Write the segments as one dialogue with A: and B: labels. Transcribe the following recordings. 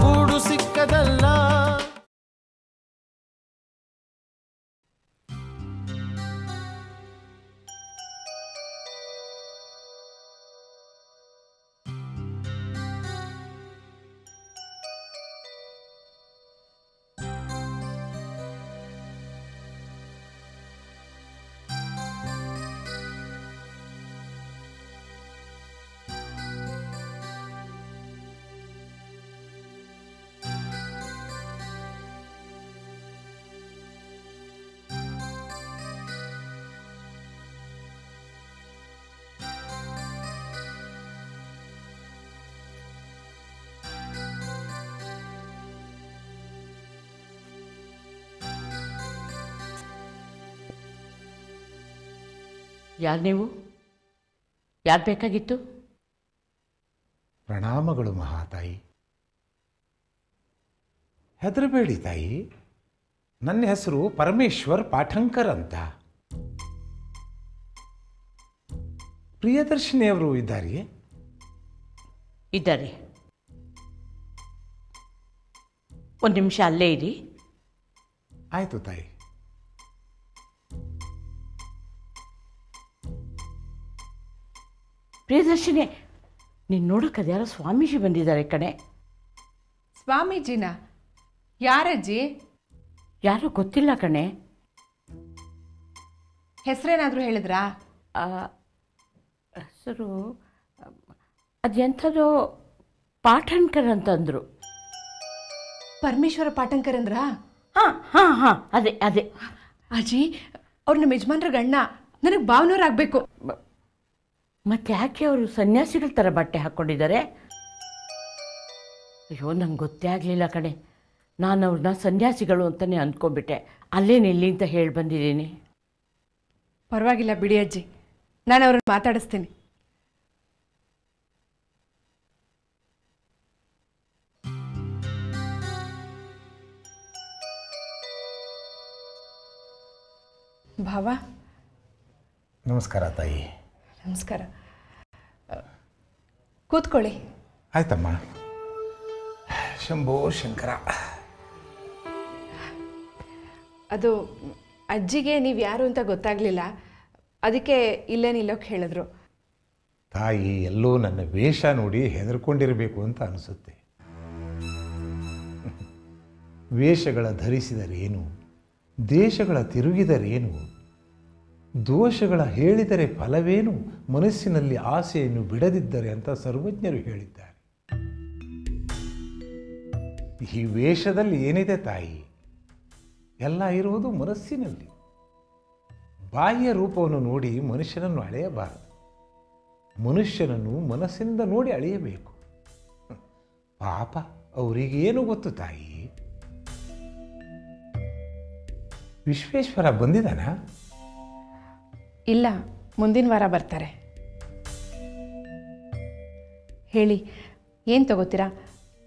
A: ಗೂಡು ಸಿಕ್ಕದಲ್ಲ.
B: ಯಾರು ನೀವು? ಯಾರು ಬೇಕಾಗಿತ್ತು?
C: ಪ್ರಣಾಮಗಳು ಮಹಾತಾಯಿ. ಹೆದರಬೇಡಿ ತಾಯಿ, ನನ್ನ ಹೆಸರು ಪರಮೇಶ್ವರ್ ಪಾಠಂಕರ್ ಅಂತ. ಪ್ರಿಯದರ್ಶಿನಿಯವರು ಇದ್ದಾರೆಯೇ?
B: ಇದ್ದಾರೆ. ಒಂದು ನಿಮಿಷ ಅಲ್ಲೇ ಇರಿ.
C: ಆಯಿತು ತಾಯಿ.
B: ಪ್ರಿಯದರ್ಶಿನಿ, ನೀನು ನೋಡೋಕೆ ಅದ್ಯಾರೋ ಸ್ವಾಮೀಜಿ ಬಂದಿದ್ದಾರೆ ಕಣೆ.
D: ಸ್ವಾಮೀಜಿನ? ಯಾರಜ್ಜಿ?
B: ಯಾರೂ ಗೊತ್ತಿಲ್ಲ ಕಣೆ.
D: ಹೆಸರೇನಾದರೂ ಹೇಳಿದ್ರಾ?
B: ಹೆಸರು ಅದೆಂಥದೋ ಪಾಠಣ್ಕರ್ ಅಂತಂದರು.
D: ಪರಮೇಶ್ವರ ಪಾಠಂಕರ್ ಅಂದ್ರ?
B: ಹಾಂ ಹಾಂ ಹಾಂ, ಅದೇ ಅದೇ.
D: ಅಜ್ಜಿ, ಅವ್ರು ನಮ್ಮ ಯಜಮಾನ್ರ ಗಣ್ಣ, ನನಗೆ ಭಾವನವ್ರಾಗಬೇಕು.
B: ಮತ್ತೆ ಯಾಕೆ ಅವರು ಸನ್ಯಾಸಿಗಳ ಥರ ಬಟ್ಟೆ ಹಾಕ್ಕೊಂಡಿದ್ದಾರೆ? ಅಯ್ಯೋ, ನಂಗೆ ಗೊತ್ತೇ ಆಗಲಿಲ್ಲ ಕಣೆ. ನಾನು ಅವ್ರನ್ನ ಸನ್ಯಾಸಿಗಳು ಅಂತಲೇ ಅಂದ್ಕೊಂಡ್ಬಿಟ್ಟೆ. ಅಲ್ಲೇ ನಿಲ್ಲಿ ಅಂತ ಹೇಳಿ ಬಂದಿದ್ದೀನಿ.
D: ಪರವಾಗಿಲ್ಲ ಬಿಡಿ ಅಜ್ಜಿ, ನಾನು ಅವ್ರನ್ನ ಮಾತಾಡಿಸ್ತೀನಿ. ಭಾವ.
C: ನಮಸ್ಕಾರ ತಾಯಿ.
D: ನಮಸ್ಕಾರ. ಕೂತ್ಕೊಳ್ಳಿ.
C: ಆಯ್ತಮ್ಮ. ಶಂಭೋ ಶಂಕರ.
D: ಅದು ಅಜ್ಜಿಗೆ ನೀವು ಯಾರು ಅಂತ ಗೊತ್ತಾಗಲಿಲ್ಲ, ಅದಕ್ಕೆ ಇಲ್ಲೇ ನಿಲ್ಲೋಕೆ ಹೇಳಿದ್ರು.
C: ತಾಯಿ ಎಲ್ಲೋ ನನ್ನ ವೇಷ ನೋಡಿ ಹೆದರ್ಕೊಂಡಿರಬೇಕು ಅಂತ ಅನಿಸುತ್ತೆ. ವೇಷಗಳ ಧರಿಸಿದರೇನು, ದೇಶಗಳ ತಿರುಗಿದರೇನು, ದೋಷಗಳ ಹೇಳಿದರೆ ಫಲವೇನು, ಮನಸ್ಸಿನಲ್ಲಿ ಆಸೆಯನ್ನು ಬಿಡದಿದ್ದರೆ ಅಂತ ಸರ್ವಜ್ಞರು ಹೇಳಿದ್ದಾರೆ. ಈ ವೇಷದಲ್ಲಿ ಏನಿದೆ ತಾಯಿ? ಎಲ್ಲ ಇರುವುದು ಮನಸ್ಸಿನಲ್ಲಿ. ಬಾಹ್ಯ ರೂಪವನ್ನು ನೋಡಿ ಮನುಷ್ಯನನ್ನು ಅಳೆಯಬಾರದು. ಮನುಷ್ಯನನ್ನು ಮನಸ್ಸಿಂದ ನೋಡಿ ಅಳೆಯಬೇಕು. ಪಾಪ, ಅವರಿಗೇನು ಗೊತ್ತು ತಾಯಿ? ವಿಶ್ವೇಶ್ವರ ಬಂದಿದ್ದಾನ?
D: ಇಲ್ಲ, ಮುಂದಿನ ವಾರ ಬರ್ತಾರೆ. ಹೇಳಿ, ಏನು ತಗೋತೀರಾ?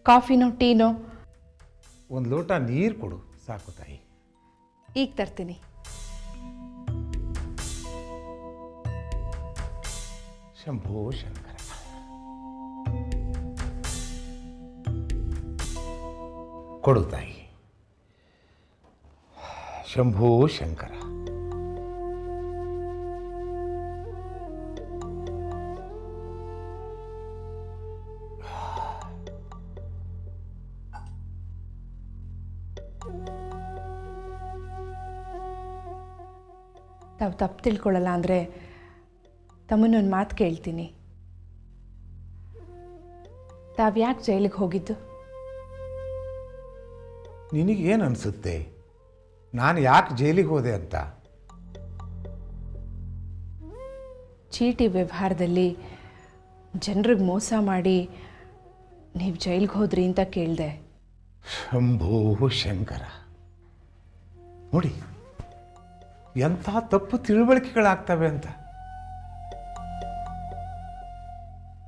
D: ಕಾಫಿನೋ ಟೀನೋ?
C: ಒಂದು ಲೋಟ ನೀರು ಕೊಡು ಸಾಕು ತಾಯಿ.
D: ಈಗ ತರ್ತೀನಿ.
C: ಶಂಭೋ ಶಂಕರ. ಕೊಡು ತಾಯಿ. ಶಂಭೋ ಶಂಕರ.
D: ತಾವು ತಪ್ಪು ತಿಳ್ಕೊಳ್ಳಲ್ಲ ಅಂದರೆ ತಮ್ಮನ್ನೊಂದು ಮಾತು ಕೇಳ್ತೀನಿ. ತಾವು ಯಾಕೆ ಜೈಲಿಗೆ ಹೋಗಿದ್ದು?
C: ನಿನಗೇನು ಅನಿಸುತ್ತೆ ನಾನು ಯಾಕೆ ಜೈಲಿಗೆ ಹೋದೆ ಅಂತ?
D: ಚೀಟಿ ವ್ಯವಹಾರದಲ್ಲಿ ಜನರಿಗೆ ಮೋಸ ಮಾಡಿ ನೀವು ಜೈಲಿಗೆ ಹೋದ್ರಿ ಅಂತ ಕೇಳಿದೆ.
C: ಶಂಭೋ ಶಂಕರ. ನೋಡಿ ಎಂಥ ತಪ್ಪು ತಿಳುವಳಿಕೆಗಳಾಗ್ತವೆ ಅಂತ.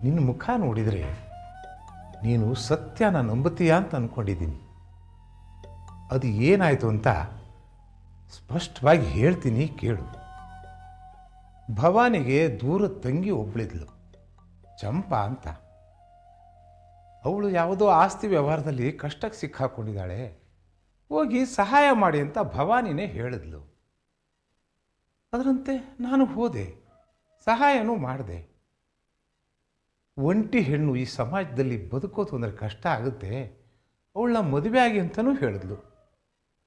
C: ನಿನ್ನ ಮುಖ ನೋಡಿದರೆ ನೀನು ಸತ್ಯನ ನಂಬುತ್ತೀಯಾ ಅಂತ ಅಂದ್ಕೊಂಡಿದ್ದೀನಿ. ಅದು ಏನಾಯಿತು ಅಂತ ಸ್ಪಷ್ಟವಾಗಿ ಹೇಳ್ತೀನಿ ಕೇಳು. ಭವಾನಿಗೆ ದೂರದ ತಂಗಿ ಒಬ್ಳಿದ್ಲು, ಚಂಪಾ ಅಂತ. ಅವಳು ಯಾವುದೋ ಆಸ್ತಿ ವ್ಯವಹಾರದಲ್ಲಿ ಕಷ್ಟಕ್ಕೆ ಸಿಕ್ಕಾಕೊಂಡಿದ್ದಾಳೆ, ಹೋಗಿ ಸಹಾಯ ಮಾಡಿ ಅಂತ ಭವಾನಿನೇ ಹೇಳಿದ್ಲು. ಅದರಂತೆ ನಾನು ಹೋದೆ, ಸಹಾಯನೂ ಮಾಡಿದೆ. ಒಂಟಿ ಹೆಣ್ಣು ಈ ಸಮಾಜದಲ್ಲಿ ಬದುಕೋದು ಅಂದರೆ ಕಷ್ಟ ಆಗುತ್ತೆ, ಅವಳನ್ನ ಮದುವೆ ಆಗಿ ಅಂತಲೂ ಹೇಳಿದ್ಲು.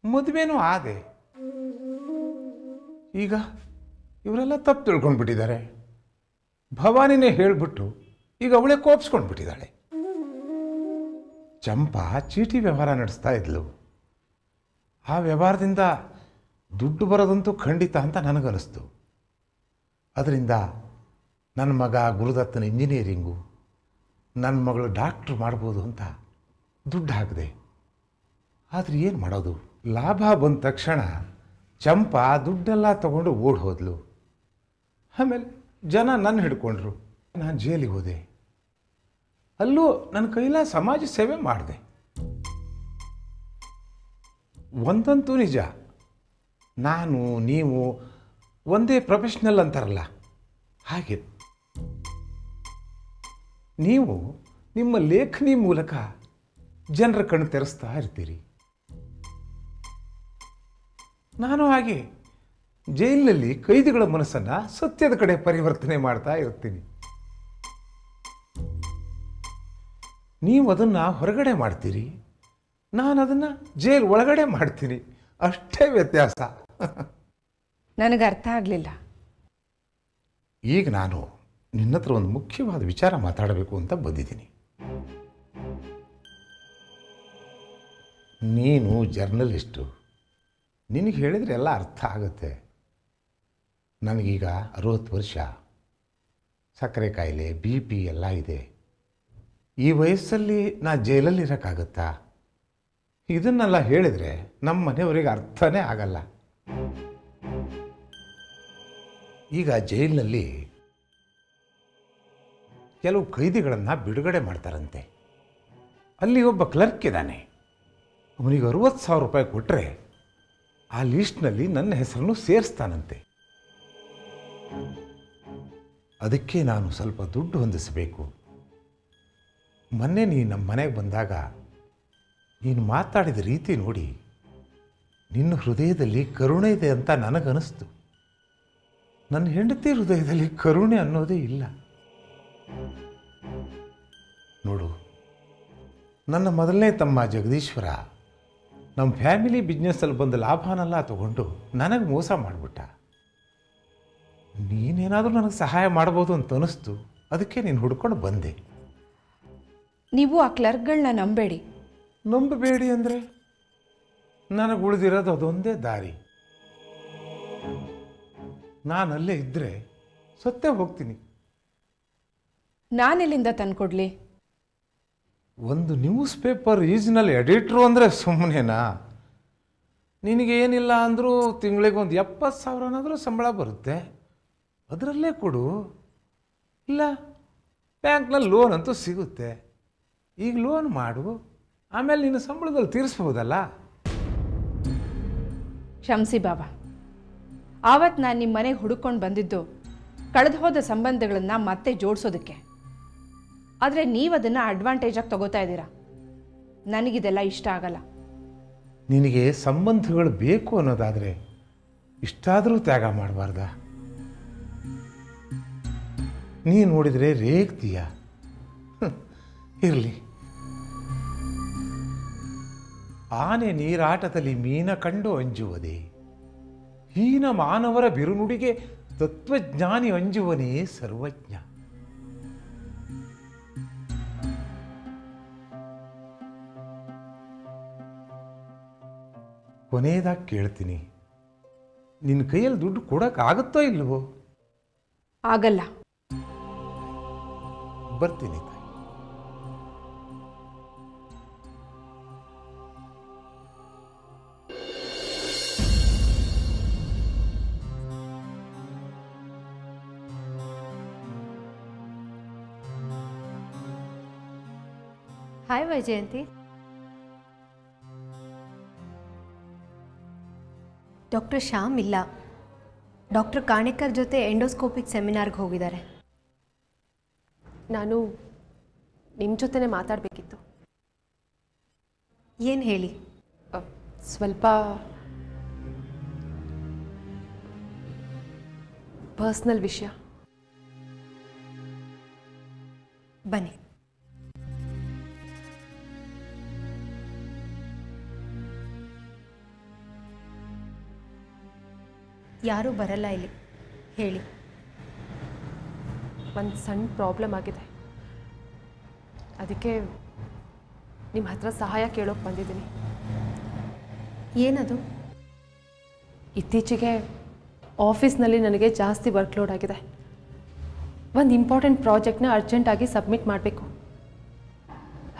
C: ಮದುವೆನೂ ಆದೆ. ಈಗ ಇವರೆಲ್ಲ ತಪ್ಪು ತಿಳ್ಕೊಂಡ್ಬಿಟ್ಟಿದ್ದಾರೆ. ಭವಾನಿನೇ ಹೇಳಿಬಿಟ್ಟು ಈಗ ಅವಳೇ ಕೋಪಿಸ್ಕೊಂಡ್ಬಿಟ್ಟಿದ್ದಾಳೆ. ಚಂಪಾ ಚೀಟಿ ವ್ಯವಹಾರ ನಡೆಸ್ತಾ ಇದ್ಲು. ಆ ವ್ಯವಹಾರದಿಂದ ದುಡ್ಡು ಬರೋದಂತೂ ಖಂಡಿತ ಅಂತ ನನಗನ್ನಿಸ್ತು. ಅದರಿಂದ ನನ್ನ ಮಗ ಗುರುದತ್ತನ ಇಂಜಿನಿಯರಿಂಗು, ನನ್ನ ಮಗಳು ಡಾಕ್ಟ್ರು ಮಾಡ್ಬೋದು ಅಂತ ದುಡ್ಡು ಹಾಕಿದೆ. ಆದರೆ ಏನು ಮಾಡೋದು, ಲಾಭ ಬಂದ ತಕ್ಷಣ ಚಂಪಾ ದುಡ್ಡೆಲ್ಲ ತಗೊಂಡು ಓಡಿ ಹೋದ್ಲು. ಆಮೇಲೆ ಜನ ನನ್ನ ಹಿಡ್ಕೊಂಡ್ರು. ನಾನು ಜೈಲಿಗೆ ಹೋದೆ. ಅಲ್ಲೂ ನನ್ನ ಕೈಲ ಸಮಾಜ ಸೇವೆ ಮಾಡಿದೆ. ಒಂದಂತೂ ನಿಜ, ನಾನು ನೀವು ಒಂದೇ ಪ್ರೊಫೆಷ್ನಲ್ ಅಂತಾರಲ್ಲ ಹಾಗೆ. ನೀವು ನಿಮ್ಮ ಲೇಖನಿ ಮೂಲಕ ಜನರ ಕಣ್ಣು ತೆರೆಸ್ತಾ ಇರ್ತೀರಿ. ನಾನು ಹಾಗೆ ಜೈಲಿನಲ್ಲಿ ಕೈದಿಗಳ ಮನಸ್ಸನ್ನು ಸತ್ಯದ ಕಡೆ ಪರಿವರ್ತನೆ ಮಾಡ್ತಾ ಇರ್ತೀನಿ. ನೀವು ಅದನ್ನು ಹೊರಗಡೆ ಮಾಡ್ತೀರಿ, ನಾನು ಅದನ್ನು ಜೈಲ್ ಒಳಗಡೆ ಮಾಡ್ತೀನಿ. ಅಷ್ಟೇ ವ್ಯತ್ಯಾಸ.
D: ನನಗೆ ಅರ್ಥ ಆಗಲಿಲ್ಲ.
C: ಈಗ ನಾನು ನಿನ್ನ ಹತ್ರ ಒಂದು ಮುಖ್ಯವಾದ ವಿಚಾರ ಮಾತಾಡಬೇಕು ಅಂತ ಬಂದಿದ್ದೀನಿ. ನೀನು ಜರ್ನಲಿಸ್ಟು, ನಿನಗೆ ಹೇಳಿದರೆ ಎಲ್ಲ ಅರ್ಥ ಆಗುತ್ತೆ. ನನಗೀಗ 60 ವರ್ಷ, ಸಕ್ಕರೆ ಕಾಯಿಲೆ, BP ಎಲ್ಲ ಇದೆ. ಈ ವಯಸ್ಸಲ್ಲಿ ನಾ ಜೈಲಲ್ಲಿ ಇರೋಕ್ಕಾಗತ್ತಾ? ಇದನ್ನೆಲ್ಲ ಹೇಳಿದರೆ ನಮ್ಮ ಮನೆಯವರಿಗೆ ಅರ್ಥನೇ ಆಗಲ್ಲ. ಈಗ ಜೈಲಿನಲ್ಲಿ ಕೆಲವು ಕೈದಿಗಳನ್ನು ಬಿಡುಗಡೆ ಮಾಡ್ತಾರಂತೆ. ಅಲ್ಲಿ ಒಬ್ಬ ಕ್ಲರ್ಕ್ ಇದ್ದಾನೆ. ಅವನಿಗೆ 60,000 ರೂಪಾಯಿ ಕೊಟ್ಟರೆ ಆ ಲೀಸ್ಟ್ನಲ್ಲಿ ನನ್ನ ಹೆಸರನ್ನು ಸೇರಿಸ್ತಾನಂತೆ. ಅದಕ್ಕೆ ನಾನು ಸ್ವಲ್ಪ ದುಡ್ಡು ಹೊಂದಿಸಬೇಕು. ಮೊನ್ನೆ ನೀನು ನಮ್ಮ ಮನೆಗೆ ಬಂದಾಗ ನೀನು ಮಾತಾಡಿದ ರೀತಿ ನೋಡಿ ನಿನ್ನ ಹೃದಯದಲ್ಲಿ ಕರುಣೆ ಇದೆ ಅಂತ ನನಗನ್ನಿಸ್ತು. ನನ್ನ ಹೆಂಡತಿ ಹೃದಯದಲ್ಲಿ ಕರುಣೆ ಅನ್ನೋದೇ ಇಲ್ಲ. ನೋಡು, ನನ್ನ ಮೊದಲನೇ ತಮ್ಮ ಜಗದೀಶ್ವರ ನಮ್ಮ ಫ್ಯಾಮಿಲಿ ಬಿಸ್ನೆಸ್ಸಲ್ಲಿ ಬಂದ ಲಾಭನೆಲ್ಲ ತಗೊಂಡು ನನಗೆ ಮೋಸ ಮಾಡಿಬಿಟ್ಟ. ನೀನೇನಾದರೂ ನನಗೆ ಸಹಾಯ ಮಾಡ್ಬೋದು ಅಂತ ಅನ್ನಿಸ್ತು. ಅದಕ್ಕೆ ನೀನು ಹುಡ್ಕೊಂಡು ಬಂದೆ.
D: ನೀವು ಆ ಕ್ಲರ್ಕ್ಗಳನ್ನ ನಂಬೇಡಿ.
C: ನಂಬಬೇಡಿ ಅಂದರೆ ನನಗೆ ಉಳಿದಿರೋದು ಅದೊಂದೇ ದಾರಿ. ನಾನಲ್ಲೇ ಇದ್ದರೆ ಸತ್ತೇ ಹೋಗ್ತೀನಿ.
D: ನಾನೆಲ್ಲಿಂದ ತಂದ್ಕೊಡ್ಲಿ?
C: ಒಂದು ನ್ಯೂಸ್ ಪೇಪರ್ ರೀಜನಲ್ ಎಡಿಟ್ರು ಅಂದರೆ ಸುಮ್ಮನೆನಾ? ನಿನಗೇನಿಲ್ಲ ಅಂದರೂ ತಿಂಗಳಿಗೆ ಒಂದು 70,000 ಸಂಬಳ ಬರುತ್ತೆ. ಅದರಲ್ಲೇ ಕೊಡು. ಇಲ್ಲ, ಬ್ಯಾಂಕ್ನಲ್ಲಿ ಲೋನ್ ಅಂತೂ ಸಿಗುತ್ತೆ. ಈಗ ಲೋನ್ ಮಾಡು, ಆಮೇಲೆ ನಿನ್ನ ಸಂಬಳದಲ್ಲಿ ತೀರಿಸ್ಬೋದಲ್ಲ.
D: ಕ್ಷಮಿಸಿ ಬಾಬಾ, ಆವತ್ತು ನಾನು ನಿಮ್ಮ ಮನೆಗೆ ಹುಡುಕೊಂಡು ಬಂದಿದ್ದು ಕಳೆದು ಹೋದ ಸಂಬಂಧಗಳನ್ನು ಮತ್ತೆ ಜೋಡಿಸೋದಕ್ಕೆ. ಆದರೆ ನೀವು ಅದನ್ನು ಅಡ್ವಾಂಟೇಜಾಗಿ ತಗೋತಾ ಇದ್ದೀರಾ. ನನಗಿದೆಲ್ಲ ಇಷ್ಟ ಆಗಲ್ಲ.
C: ನಿನಗೆ ಸಂಬಂಧಗಳು ಬೇಕು ಅನ್ನೋದಾದರೆ ಇಷ್ಟಾದರೂ ತ್ಯಾಗ ಮಾಡಬಾರ್ದ? ನೀ ನೋಡಿದರೆ ರೇಗ್ತೀಯ. ಇರಲಿ. ಆನೆ ನೀರಾಟದಲ್ಲಿ ಮೀನ ಕಂಡು ಅಂಜುವುದೇ, ಹೀನ ಮಾನವರ ಬಿರುನುಡಿಗೆ ತತ್ವಜ್ಞಾನಿ ಅಂಜುವನೇ ಸರ್ವಜ್ಞ. ಕೊನೆಯದಾಗಿ ಕೇಳ್ತೀನಿ, ನಿನ್ನ ಕೈಯಲ್ಲಿ ದುಡ್ಡು ಕೊಡೋಕ್ಕಾಗುತ್ತೋ ಇಲ್ವೋ?
D: ಆಗಲ್ಲ.
C: ಬರ್ತೀನಿ ತಾಯಿ.
A: ಹಾಯ್ ವೈಜಯಂತಿ. ಡಾಕ್ಟರ್ ಶ್ಯಾಮ್ ಇಲ್ಲ. ಡಾಕ್ಟರ್ ಕಾಣೇಕರ್ ಜೊತೆ ಎಂಡೋಸ್ಕೋಪಿಕ್ ಸೆಮಿನಾರ್ಗೆ ಹೋಗಿದ್ದಾರೆ. ನಾನು
E: ನಿಮ್ಮ ಜೊತೆನೇ ಮಾತಾಡಬೇಕಿತ್ತು.
A: ಏನು ಹೇಳಿ?
E: ಸ್ವಲ್ಪ ಪರ್ಸ್ನಲ್ ವಿಷಯ.
A: ಬನ್ನಿ. ಯಾರೂ ಬರಲ್ಲ ಇಲ್ಲಿ, ಹೇಳಿ.
E: ಒಂದು ಸಣ್ಣ ಪ್ರಾಬ್ಲಮ್ ಆಗಿದೆ, ಅದಕ್ಕೆ ನಿಮ್ಮ ಹತ್ರ ಸಹಾಯ ಕೇಳೋಕೆ ಬಂದಿದ್ದೀನಿ.
A: ಏನದು?
E: ಇತ್ತೀಚೆಗೆ ಆಫೀಸ್ನಲ್ಲಿ ನನಗೆ ಜಾಸ್ತಿ ವರ್ಕ್ಲೋಡ್ ಆಗಿದೆ. ಒಂದು ಇಂಪಾರ್ಟೆಂಟ್ ಪ್ರಾಜೆಕ್ಟ್ನ ಅರ್ಜೆಂಟಾಗಿ ಸಬ್ಮಿಟ್ ಮಾಡಬೇಕು.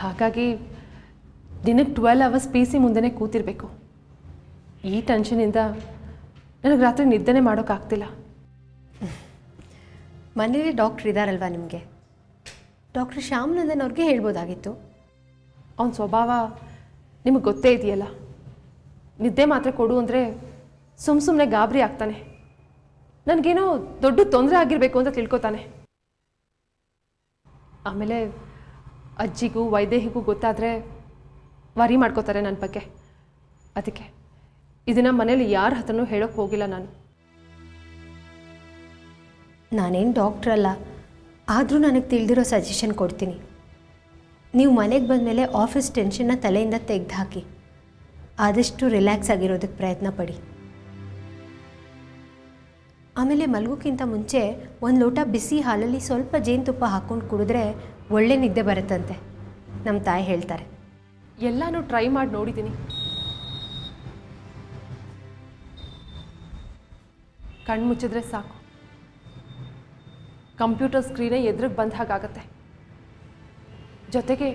E: ಹಾಗಾಗಿ ದಿನಕ್ಕೆ 12 ಅವರ್ಸ್ PC ಮುಂದೆನೇ ಕೂತಿರಬೇಕು. ಈ ಟೆನ್ಷನಿಂದ ನನಗೆ ರಾತ್ರಿ ನಿದ್ದೆನೇ ಮಾಡೋಕ್ಕಾಗ್ತಿಲ್ಲ.
A: ಮನೇಲಿ ಡಾಕ್ಟ್ರ್ ಇದ್ದಾರಲ್ವಾ ನಿಮಗೆ? ಡಾಕ್ಟರ್ ಶ್ಯಾಮ್ನಂದನ್ ಅವ್ರಿಗೆ ಹೇಳ್ಬೋದಾಗಿತ್ತು.
E: ಅವನ ಸ್ವಭಾವ ನಿಮಗೆ ಗೊತ್ತೇ ಇದೆಯಲ್ಲ. ನಿದ್ದೆ ಮಾತ್ರೆ ಕೊಡು ಅಂದರೆ ಸುಮ್ಮನೆ ಗಾಬರಿ ಆಗ್ತಾನೆ. ನನಗೇನೋ ದೊಡ್ಡ ತೊಂದರೆ ಆಗಿರಬೇಕು ಅಂತ ತಿಳ್ಕೊತಾನೆ. ಆಮೇಲೆ ಅಜ್ಜಿಗೂ ವೈದೇಹಿಗೂ ಗೊತ್ತಾದರೆ ವರಿ ಮಾಡ್ಕೋತಾರೆ ನನ್ನ ಬಗ್ಗೆ. ಅದಕ್ಕೆ ಇದನ್ನು ಮನೇಲಿ ಯಾರ ಹತ್ರನೂ ಹೇಳೋಕ್ಕೆ ಹೋಗಿಲ್ಲ ನಾನು.
A: ನಾನೇನು ಡಾಕ್ಟ್ರಲ್ಲ, ಆದರೂ ನನಗೆ ತಿಳಿದಿರೋ ಸಜೆಷನ್ ಕೊಡ್ತೀನಿ. ನೀವು ಮನೆಗೆ ಬಂದಮೇಲೆ ಆಫೀಸ್ ಟೆನ್ಷನ್ನ ತಲೆಯಿಂದ ತೆಗೆದು ಹಾಕಿ ಆದಷ್ಟು ರಿಲ್ಯಾಕ್ಸ್ ಆಗಿರೋದಕ್ಕೆ ಪ್ರಯತ್ನ ಪಡಿ. ಆಮೇಲೆ ಮಲಗೋಕ್ಕಿಂತ ಮುಂಚೆ ಒಂದು ಲೋಟ ಬಿಸಿ ಹಾಲಲ್ಲಿ ಸ್ವಲ್ಪ ಜೇನುತುಪ್ಪ ಹಾಕ್ಕೊಂಡು ಕುಡಿದ್ರೆ ಒಳ್ಳೆ ನಿದ್ದೆ ಬರುತ್ತಂತೆ, ನಮ್ಮ ತಾಯಿ ಹೇಳ್ತಾರೆ.
E: ಎಲ್ಲನೂ ಟ್ರೈ ಮಾಡಿ ನೋಡಿದ್ದೀನಿ. ಕಣ್ಣು ಮುಚ್ಚಿದ್ರೆ ಸಾಕು, ಕಂಪ್ಯೂಟರ್ ಸ್ಕ್ರೀನೇ ಎದುರಿಗೆ ಬಂದ ಹಾಗಾಗತ್ತೆ. ಜೊತೆಗೆ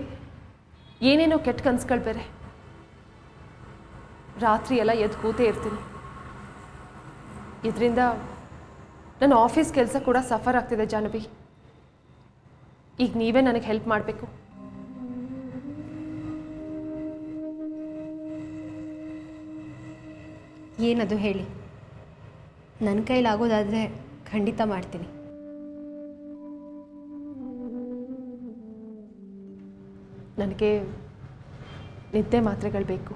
E: ಏನೇನೋ ಕೆಟ್ಟ ಕನಸುಗಳು ಬೇರೆ. ರಾತ್ರಿ ಎಲ್ಲ ಎದ್ದು ಕೂತೇ ಇರ್ತೀನಿ. ಇದರಿಂದ ನನ್ನ ಆಫೀಸ್ ಕೆಲಸ ಕೂಡ ಸಫರ್ ಆಗ್ತಿದೆ ಜಾಹ್ನವಿ. ಈಗ ನೀವೇ ನನಗೆ ಹೆಲ್ಪ್ ಮಾಡಬೇಕು.
A: ಏನದು ಹೇಳಿ. ನನ್ನ ಕೈಲಾಗೋದಾದರೆ ಖಂಡಿತ ಮಾಡ್ತೀನಿ.
E: ನನಗೆ ನಿದ್ದೆ ಮಾತ್ರೆಗಳು ಬೇಕು.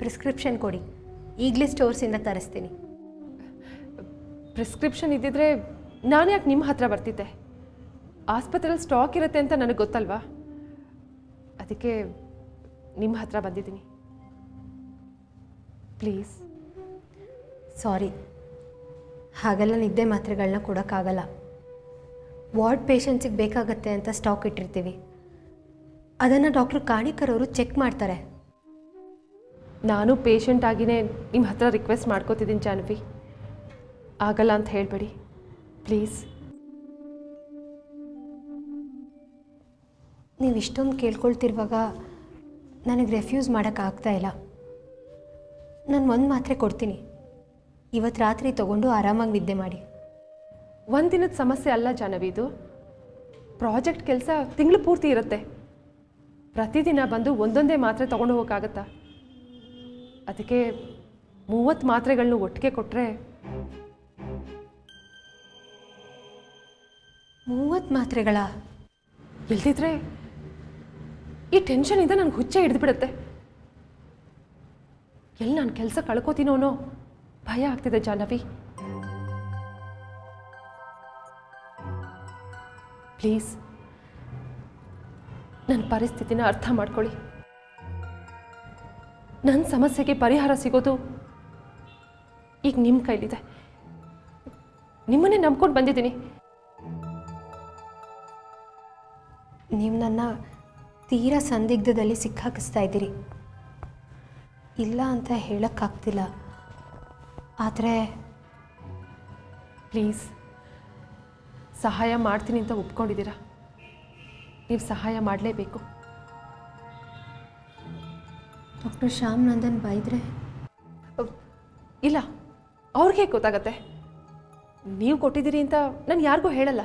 A: ಪ್ರಿಸ್ಕ್ರಿಪ್ಷನ್ ಕೊಡಿ, ಈಗಲೇ ಸ್ಟೋರ್ಸಿಂದ ತರಿಸ್ತೀನಿ.
E: ಪ್ರಿಸ್ಕ್ರಿಪ್ಷನ್ ಇದ್ದಿದ್ರೆ ನಾನು ಯಾಕೆ ನಿಮ್ಮ ಹತ್ರ ಬರ್ತಿದ್ದೆ? ಆಸ್ಪತ್ರೆಯಲ್ಲಿ ಸ್ಟಾಕ್ ಇರುತ್ತೆ ಅಂತ ನನಗೆ ಗೊತ್ತಲ್ವಾ, ಅದಕ್ಕೆ ನಿಮ್ಮ ಹತ್ರ ಬಂದಿದ್ದೀನಿ. ಪ್ಲೀಸ್.
A: ಸಾರಿ, ಹಾಗೆಲ್ಲ ನಿದ್ದೆ ಮಾತ್ರೆಗಳನ್ನ ಕೊಡೋಕ್ಕಾಗಲ್ಲ. ವಾರ್ಡ್ ಪೇಷಂಟ್ಸಿಗೆ ಬೇಕಾಗತ್ತೆ ಅಂತ ಸ್ಟಾಕ್ ಇಟ್ಟಿರ್ತೀವಿ. ಅದನ್ನು ಡಾಕ್ಟರ್ ಕಾಣಿಕರ್ ಅವರು ಚೆಕ್ ಮಾಡ್ತಾರೆ.
E: ನಾನು ಪೇಷಂಟ್ ಆಗಿನೇ ನಿಮ್ಮ ಹತ್ರ ರಿಕ್ವೆಸ್ಟ್ ಮಾಡ್ಕೋತಿದ್ದೀನಿ ಜಾಹ್ನವಿ. ಆಗಲ್ಲ ಅಂತ ಹೇಳಬೇಡಿ ಪ್ಲೀಸ್.
A: ನೀವು ಇಷ್ಟೊಂದು ಕೇಳ್ಕೊಳ್ತಿರುವಾಗ ನನಗೆ ರೆಫ್ಯೂಸ್ ಮಾಡೋಕ್ಕಾಗ್ತಾ ಇಲ್ಲ. ನಾನು ಒಂದು ಮಾತ್ರೆ ಕೊಡ್ತೀನಿ, ಇವತ್ತು ರಾತ್ರಿ ತೊಗೊಂಡು ಆರಾಮಾಗಿ ನಿದ್ದೆ ಮಾಡಿ.
E: ಒಂದು ದಿನದ ಸಮಸ್ಯೆ ಅಲ್ಲ ಜಾಹ್ನವಿ ಇದು. ಪ್ರಾಜೆಕ್ಟ್ ಕೆಲಸ ತಿಂಗಳು ಪೂರ್ತಿ ಇರುತ್ತೆ. ಪ್ರತಿದಿನ ಬಂದು ಒಂದೊಂದೇ ಮಾತ್ರೆ ತೊಗೊಂಡು ಹೋಗೋಕ್ಕಾಗತ್ತಾ? ಅದಕ್ಕೆ 30 ಮಾತ್ರೆಗಳನ್ನ ಒಟ್ಟಿಗೆ ಕೊಟ್ಟರೆ.
A: 30 ಮಾತ್ರೆಗಳ?
E: ಇಲ್ದಿದ್ರೆ ಈ ಟೆನ್ಷನಿಂದ ನನಗೆ ಹುಚ್ಚೆ ಹಿಡಿದುಬಿಡುತ್ತೆ. ಎಲ್ಲಿ ನಾನು ಕೆಲಸ ಕಳ್ಕೋತೀನೋ ಅನ್ನೋ ಭಯ ಆಗ್ತಿದೆ ಜಾಹ್ನವಿ. ಪ್ಲೀಸ್ ನನ್ನ ಪರಿಸ್ಥಿತಿನ ಅರ್ಥ ಮಾಡ್ಕೊಳ್ಳಿ. ನನ್ನ ಸಮಸ್ಯೆಗೆ ಪರಿಹಾರ ಸಿಗೋದು ಈಗ ನಿಮ್ಮ ಕೈಲಿದೆ. ನಿಮ್ಮನ್ನೇ ನಂಬ್ಕೊಂಡು ಬಂದಿದ್ದೀನಿ.
A: ನೀವು ನನ್ನ ತೀರಾ ಸಂದಿಗ್ಧದಲ್ಲಿ ಸಿಕ್ಕಾಕಿಸ್ತಾ ಇದ್ದೀರಿ. ಇಲ್ಲ ಅಂತ ಹೇಳೋಕ್ಕಾಗ್ತಿಲ್ಲ, ಆದರೆ
E: ಪ್ಲೀಸ್ ಸಹಾಯ ಮಾಡ್ತೀನಿ ಅಂತ ಒಪ್ಕೊಂಡಿದ್ದೀರಾ. ನೀವು ಸಹಾಯ ಮಾಡಲೇಬೇಕು.
A: ಡಾಕ್ಟರ್ ಶ್ಯಾಮ್ನಂದನ್ ಬೈದ್ರೆ?
E: ಇಲ್ಲ, ಅವ್ರಿಗೆ ಗೊತ್ತಾಗತ್ತೆ. ನೀವು ಕೊಟ್ಟಿದ್ದೀರಿ ಅಂತ ನಾನು ಯಾರಿಗೂ ಹೇಳಲ್ಲ.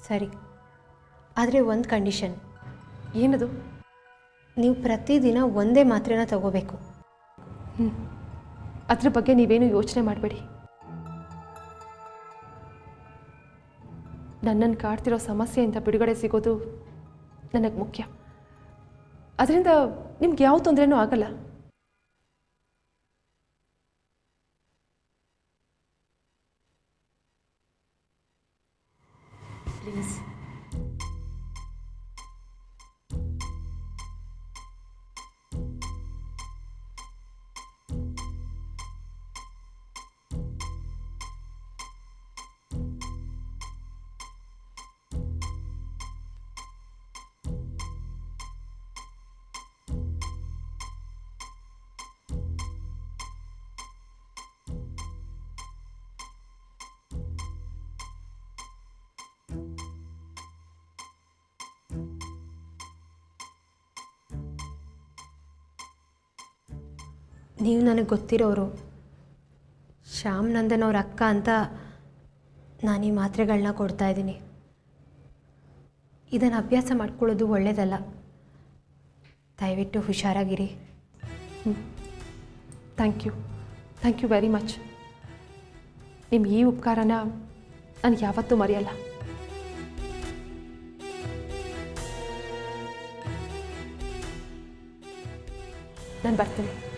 A: ಸರಿ, ಆದರೆ ಒಂದು ಕಂಡೀಷನ್.
E: ಏನದು?
A: ನೀವು ಪ್ರತಿದಿನ ಒಂದೇ ಮಾತ್ರೆನ ತಗೋಬೇಕು.
E: ಅದ್ರ ಬಗ್ಗೆ ನೀವೇನು ಯೋಚನೆ ಮಾಡಬೇಡಿ. ನನ್ನನ್ನು ಕಾಡ್ತಿರೋ ಸಮಸ್ಯೆಯಿಂದ ಬಿಡುಗಡೆ ಸಿಗೋದು ನನಗೆ ಮುಖ್ಯ. ಅದರಿಂದ ನಿಮ್ಗೆ ಯಾವ ತೊಂದರೆನೂ ಆಗಲ್ಲ. ಪ್ಲೀಸ್.
A: ನೀವು ನನಗೆ ಗೊತ್ತಿರೋರು, ಶ್ಯಾಮ್ ನಂದನ್ ಅವ್ರ ಅಕ್ಕ ಅಂತ ನಾನು ಈ ಮಾತ್ರೆಗಳನ್ನ ಕೊಡ್ತಾಯಿದ್ದೀನಿ. ಇದನ್ನು ಅಭ್ಯಾಸ ಮಾಡ್ಕೊಳ್ಳೋದು ಒಳ್ಳೆಯದಲ್ಲ. ದಯವಿಟ್ಟು ಹುಷಾರಾಗಿರಿ.
E: Thank you very much. ನಿಮ್ಮ ಈ ಉಪಕಾರನ ನಾನು ಯಾವತ್ತೂ ಮರೆಯಲ್ಲ. ನಾನು ಬರ್ತೀನಿ.